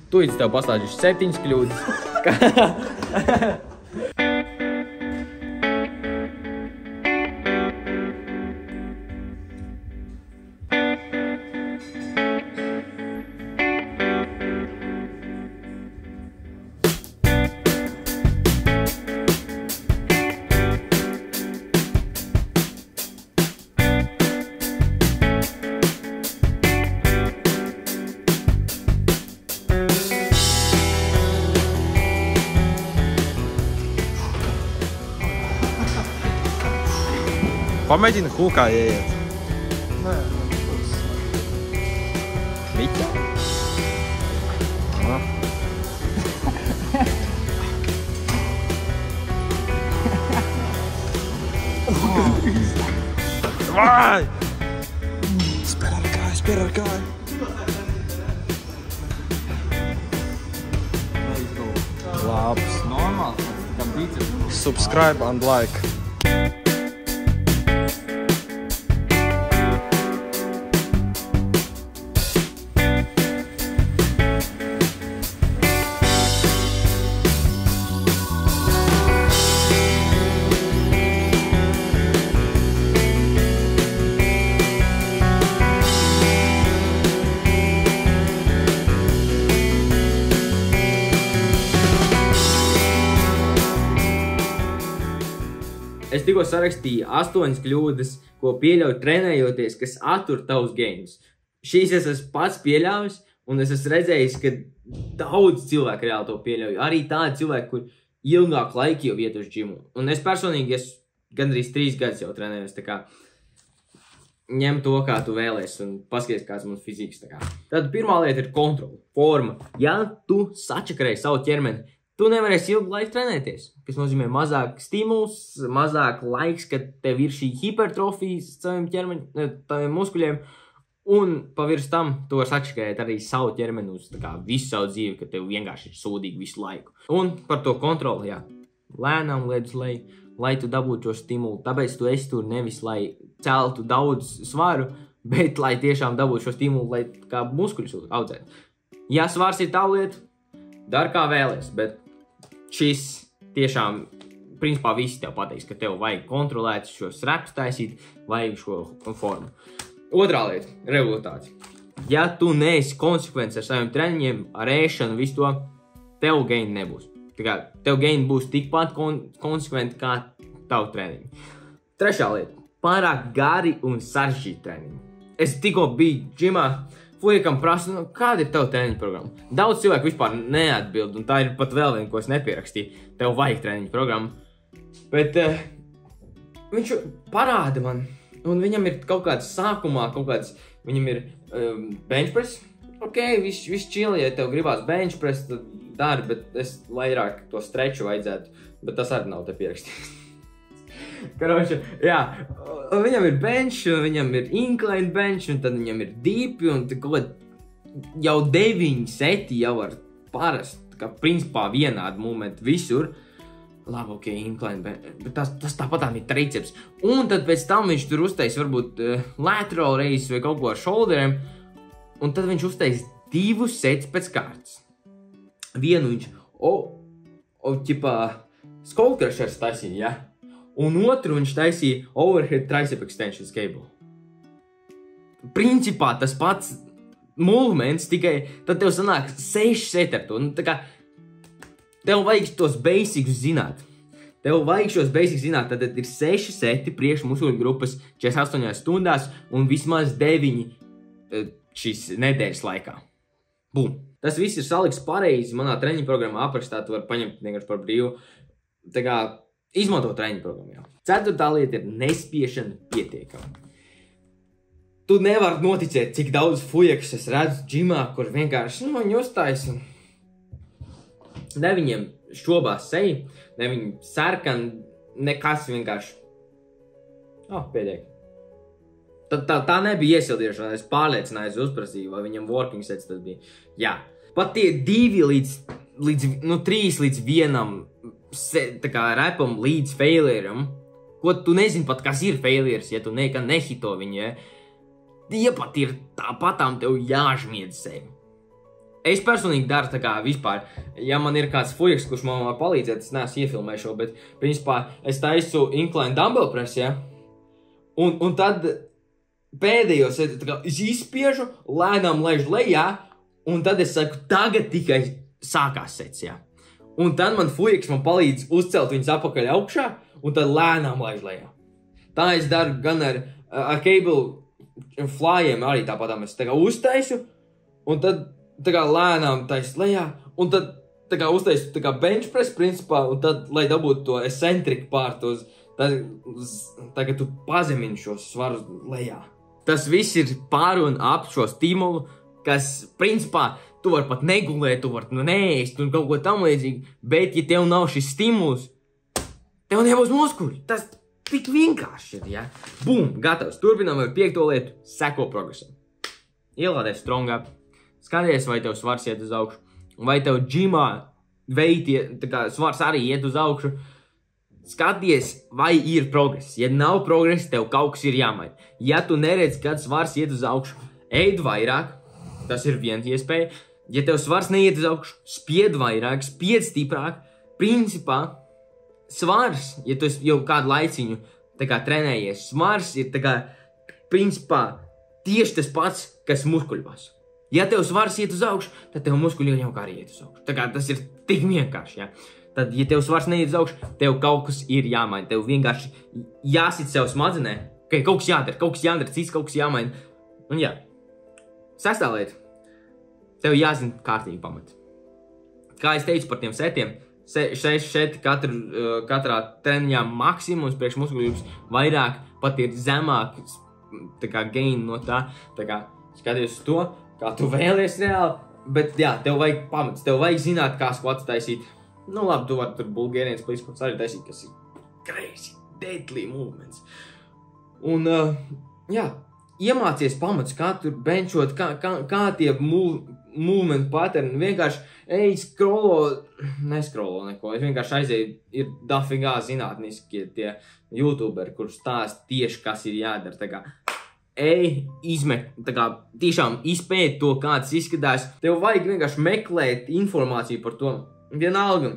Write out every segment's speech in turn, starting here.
Tūlīt tev pastāstīšu 7 kļūdas. Pamēģini hūkā ieiet. Nē, Miķā. Vai! Spēr ar kāju. Labs. Normāls, tam biceps. Subscribe and like. Es tikko sarakstīju 8 kļūdas, ko pieļauj trenējoties, kas attur tavus gainus. Šīs es esmu pats pieļāvis, un es esmu redzējis, ka daudz cilvēku reāli to pieļauj. Arī tādi cilvēki, kur ilgāku laiku jau iet uz džimu. Un es personīgi esmu gandrīz 3 gadus jau trenējos, tā kā ņem to, kā tu vēlies, un paskaties, kāds mums fizikas. Tad pirmā lieta ir kontrola, forma. Ja tu sačakarēji savu ķermeni, tu nevarēsi ilgu laiku trenēties, kas nozīmē mazāk stimuls, mazāk laiks, kad tev ir šī hipertrofijas saviem taviem muskuļiem, un pavirs tam tu vari sačakarēt arī savu ķermeni uz visu savu dzīvi, ka tev vienkārši ir sūdīgi visu laiku. Un par to kontroli, jā, lēnām liet uz leju, lai tu dabūtu šo stimulu, tāpēc tu esi tur nevis, lai celtu daudz svaru, bet lai tiešām dabūtu šo stimulu, lai kā muskuļus audzētu. Ja svars ir tavu lietu, dari kā vēlies, bet šis tiešām, principā visi tev pateiks, ka tev vajag kontrolēt šos repus taisīt, vajag šo formu. Otrā lieta – regulātācija. Ja tu neesi konsekvents ar saviem treniņiem, ar ēšanu, visu to, tev gaini nebūs. Tā kā tev gaini būs tikpat konsekventi kā tavu treniņu. Trešā lieta – pārāk gari un sarežģīti treniņi. Es tikko biju džimā, Fujekam prasa, kāda ir tava treniņa programma? Daudz cilvēku vispār neatbild, un tā ir pat vēl viena, ko es nepierakstīju. Tev vajag treniņa programma. Bet viņš parāda man, un viņam ir kaut kāds sākumā, viņam ir bench press. Ok, viss čili, ja tev gribās bench press, tad dari, bet es vairāk to streču vajadzētu, bet tas arī nav te pierakstīts. Karoči, jā, viņam ir bench, viņam ir incline bench, un tad viņam ir deepi, un jau 9 seti jau var parast, kā principā vienādi momenti visur. Labi, ok, incline bench, bet tas tāpatām ir triceps. Un tad pēc tam viņš tur uztais varbūt lateral raise vai kaut ko ar shoulderiem, un tad viņš uztais 2 sets pēc kārtas. Vienu viņš, ķipā, skull crushers taisīja, ja? Un otru viņš taisīja overhead tricep extension cable. Principā tas pats movements, tikai tad tev sanāk 6 seti ar to. Tā kā tev vajag tos basics zināt. Tad ir 6 seti priekš muskuļu grupas 48 stundās un vismaz 9 šīs nedēļas laikā. Bum! Tas viss ir salikts pareizi manā treniņa programmā aprakstā, tu vari paņemt vienkārši par brīvu. Tā kā izmanto treniņa programmu, jā. 4. lieta ir nespiešana pietiekami. Tu nevari noticēt, cik daudz fujekus es redzu džimā, kur vienkārši, viņi uztais. Ne viņiem šobās seja, ne viņi sarkan, nekas vienkārši. Pēdējā. Tā nebija iesildīšana, es pārliecinājos uzprasīju, vai viņam working sets tad bija. Jā. Pat tie 2 3 līdz 1 repam līdz failuram, ko tu nezini pat, kas ir failures, ja tu nehito viņu, ja? Tie pat ir tāpatām tev jāžmiedz sevi. Es personīgi daru tā kā vispār, ja man ir kāds fujiks, kurš man var palīdzēt, es neesmu iefilmēju šo, bet principā es taisu incline dumbbell press, ja? Un tad pēdējos es izspiežu, lēnām laižu lejā, un tad es saku, tagad tikai sākās sets, ja? Un tad man fujiks man palīdz uzcelt viņus apakaļ augšā, un tad lēnām laižu lejā. Tā es daru gan ar cable flyiem arī tāpatām es tā kā uztaisu, un tad tā kā lēnām taisu lejā, un tad tā kā uztaisu tā kā bench press principā, un tad, lai dabūtu to eccentric pārtu tā kā tu pazemini šos svarus lejā. Tas viss ir pār un ap šo stimulu, kas principā tu vari pat negulēt, tu vari neēst un kaut ko tam līdzīgi, bet ja tev nav šis stimuls, tev nebūs muskuļi. Tas tik vienkārši ir, ja? Bum, gatavs. Turpinām ar 5. lietu, seko progresam. Ielādē strong up. Skaties, vai tev svars iet uz augšu. Vai tev džimā svars arī iet uz augšu. Skaties, vai ir progress. Ja nav progress, tev kaut kas ir jāmaina. Ja tu neredz, kad svars iet uz augšu, ēd vairāk. Tas ir viens iespēja. Ja tev svars neiet uz augšu, spied vairāk, spied stiprāk. Principā, svars, ja tu jau kādu laiciņu tā kā trenējies, svars ir tā kā, principā, tieši tas pats, kas muskuļos. Ja tev svars iet uz augšu, tad tev muskuļi jau kā arī iet uz augšu. Tā kā tas ir tik vienkārši, ja. Tad, ja tev svars neiet uz augšu, tev kaut kas ir jāmaina. Tev vienkārši jāsit sev smadzenē, ka kaut kas jādara, cits kaut kas jāmaina. Un jā. 6. lieta. Tev jāzina kārtīgi pamati. Kā es teicu par tiem setiem, 6 seti katrā treniņā maksimums priekš muskuļības, vairāk pat ir zemāk tā kā gain no tā. Tā kā skaties uz to, kā tu vēlies reāli, bet jā, tev vajag pamats, tev vajag zināt, kā squats taisīt. Nu labi, tu vari tur Bulgarian split squats arī taisīt, kas ir crazy, deadly movements. Un jā, iemācies pamats, kā tur benchot, kā tie movement pattern, vienkārši neskrolo neko, es vienkārši aizēju, ir dafigā zinātniskie tie youtuberi, kur stāst tieši, kas ir jādara, tā kā izmet, tā kā tiešām izpēt to, kā tas izskatās, tev vajag vienkārši meklēt informāciju par to, vienalga,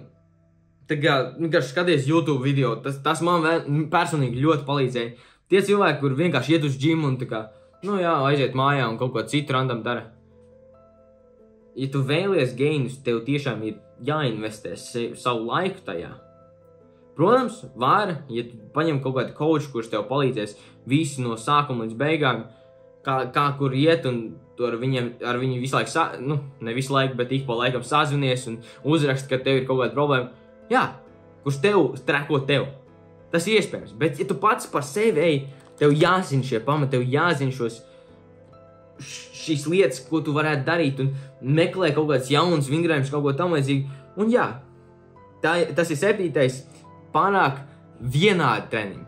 tā kā vienkārši skaties YouTube video, tas man personīgi ļoti palīdzēja, tie cilvēki, kur vienkārši iet uz džimu un tā kā, nu jā, aiziet mājā un kaut ko citu random dara. Ja tu vēlies gainus, tev tiešām ir jāinvestē savu laiku tajā. Protams, var, ja tu paņem kaut kādu coachu, kurš tev palīdzēs visu no sākuma līdz beigām, kā kur iet, un tu ar viņu visu laiku, ne visu laiku, bet ik pa laikam sazvinies un uzrakst, ka tev ir kaut kāda problēma. Jā, kurš tev treko tev. Tas ir iespējams, bet ja tu pats par sevi tev jāzina šie pamati, tev jāzina šīs lietas, ko tu varētu darīt, un meklē kaut kāds jauns vingrējums, kaut ko tam līdzīgi. Un jā, tas ir 7. pārāk vienādi treniņi.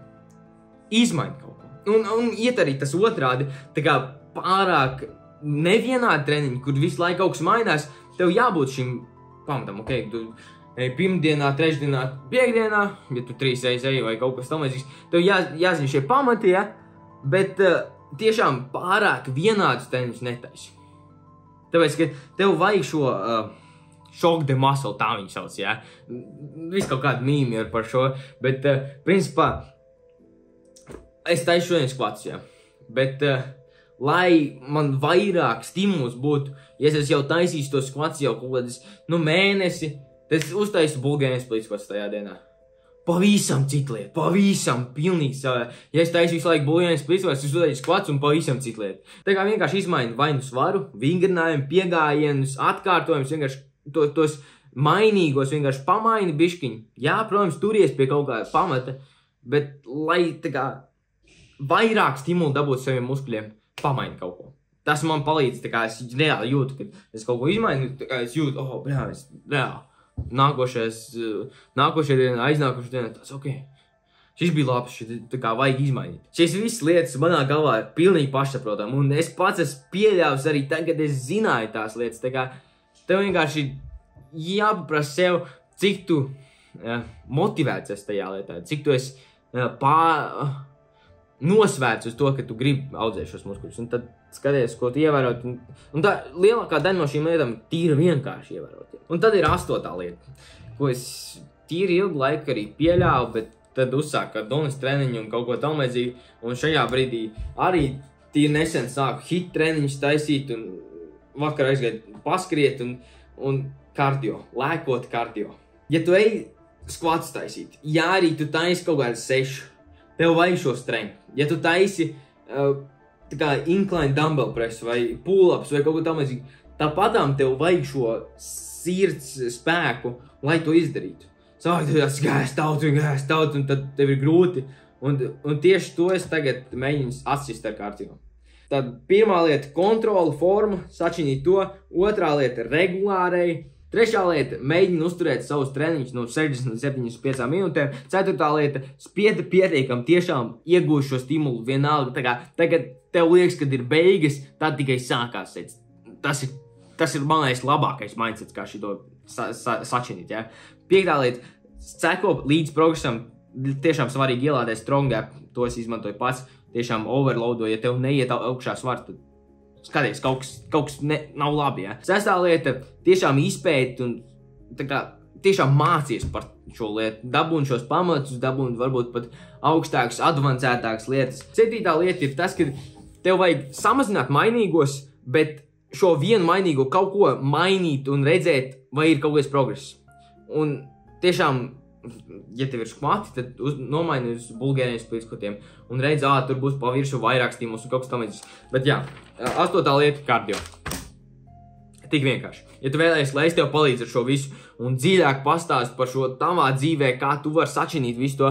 Izmaini kaut ko. Un iet arī tas otrādi, tā kā pārāk nevienādi treniņi, kur visu laiku kaut kas mainās, tev jābūt šim pamatam, ok? Tu pirmdienā, trešdienā, piekdienā, ja tu 3 reizes eji vai kaut kas tam līdzīgs, tev jāzina šie pamati, ja? Bet tiešām pārāk vienādus treniņus netaisi. Tāpēc, ka tev vajag šo shock the muscle, tā viņi sauc, ja? Viss kaut kādi mīmi ir par šo, bet principā es taisu šodien squats, ja? Bet lai man vairāk stimuls būtu, ja es jau taisīšu to squats jau kaut kādas, mēnesi, tad es uztaisu Bulgarian split squats tajā dienā. Pavisam citu lietu, pavisam pilnīgi savā. Ja es taisu visu laiku Bulgarian split squats, es uztaisu squats un pavisam citu lietu. Tā kā vienkārši izmainu vai nu svaru, vingrinājumu, piegājienus, atkārtojumus, vienkārši tos mainīgos vienkārši pamaini biškiņi. Jā, protams, turies pie kaut kāda pamata, bet lai tā kā vairāk stimulu dabūt saviem muskuļiem, pamaini kaut ko. Tas man palīdz, tā kā es reāli jūtu, kad es kaut ko izmainu, tā kā es jūtu, reāli. Nākošajā dienā, aiznākošajā dienā, tāds, ok, šis bija labs, tā kā vajag izmainīt. Šīs visas lietas manā galvā ir pilnīgi pašsaprotam, un es pats esmu pieļāvis arī tagad, kad es zināju tās lietas, tā kā tev vienkārši jāpaprasa sev, cik tu motivēts esi tajā lietā, cik tu esi nosvērts uz to, ka tu gribi audzēt šos muskuļus. Un tad skaties, ko tu ievērot. Un tā lielākā daļa no šīm lietām tīri vienkārši ievērot. Un tad ir 8. lieta, ko es tīri ilgu laiku arī pieļāvu, bet tad uzsāku donas treniņu un kaut ko tam līdzīgi. Un šajā brīdī arī tīri nesen sāku hit treniņus taisīt un vakar aizgāju paskriet un kardio, lēkot kardio. Ja tu ej skvats taisīt, ja arī tu taisi kaut kādu 6, tev vajag šo strength. Ja tu taisi tā kā incline dumbbell press vai pull-ups vai kaut ko tam līdzīgi, tāpatām tev vajag šo sirds spēku, lai to izdarītu. Sāk tu gājas tautu, un tad tev ir grūti. Un tieši to es tagad mēģinu atsist ar kardio. Tad pirmā lieta – kontrola, forma, sačinīt to. Otrā lieta – regulārai. Trešā lieta – mēģina uzturēt savus treniņus no 60 līdz 75 minūtēm. Ceturtā lieta – spieda pietiekam tiešām iegūst šo stimulu vienalga. Tā kā tagad tev liekas, kad ir beigas, tad tikai sākās. Tas ir manais labākais mindsets, kā šito sačinīt. Ja? Piektā lieta – seko līdz progresam. Tiešām svarīgi ielādēt strong gap. To es izmantoju pats. Tiešām overloado, ja tev neiet augšā svars, tad skaties, kaut kas nav labi, ja. 6. lieta – tiešām izpēt un tā kā tiešām mācies par šo lietu. Dabūn šos pamatus, dabūn varbūt pat augstākas, advancētākas lietas. 7. lieta ir tas, ka tev vajag samazināt mainīgos, bet šo vienu mainīgo kaut ko mainīt un redzēt, vai ir kaut kāds progress. Un tiešām, ja tev ir skvati, tad nomaini uz bulgāriem splitskotiem un redz, tur būs pa viršu vairāk stimulus un kaut kas tam līdzīgs. Bet jā, 8. lieta – kardio. Tik vienkārši. Ja tu vēlējies, lai es tev palīdzu ar šo visu un dziļāk pastāst par šo tavā dzīvē, kā tu vari sačinīt visu to,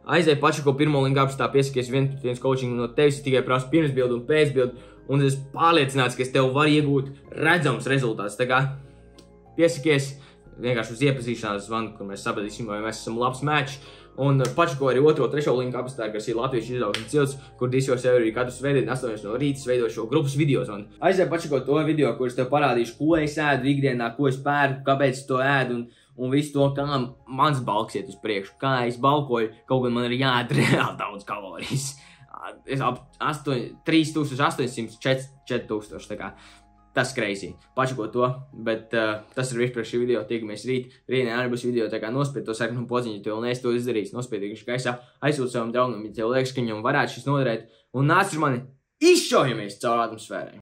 aizēj pačako pirmo linku apstā, piesakies 1-1 coaching no tevis tikai prasu pirmsbildu un pēcbildu, un es pārliecināts, ka es tev varu iegūt redzams rezultāts. Tā kā piesakies vienkārši uz iepazīšanās zvanu, kur mēs sapratīsim, vai mēs esam labs match. Un pačako arī 2-3 linku apstā, kas ir latviešu izaugsmes cilts, kur disjo sev arī katru svētdienu 8 no rīta veido šo grupas video zvanu. Aizēj pačako to video, kur es tev parādīšu, ko es ēdu ikdienā, ko es pērku, kāpēc es to ēdu un visu to, kā mans balks iet uz priekšu, kā es balkoju, kaut gan man ir jāēd reāli daudz kalorijas. Es ap 3800, 4000, tā kā. Tas crazy. Pačako to, bet tas ir viss par šī video. Tiekamies rīt. Rītdien arī būs video, tā kā nospied to sarkanu podziņu, ja tev neesi to izdarījis. Nospied vienkārši gaisā, aizsūt savam draugam, ja tev liekas, ka viņam varētu šis noderēt. Un nāc uz mani, izšaujamies caur atmosfērai.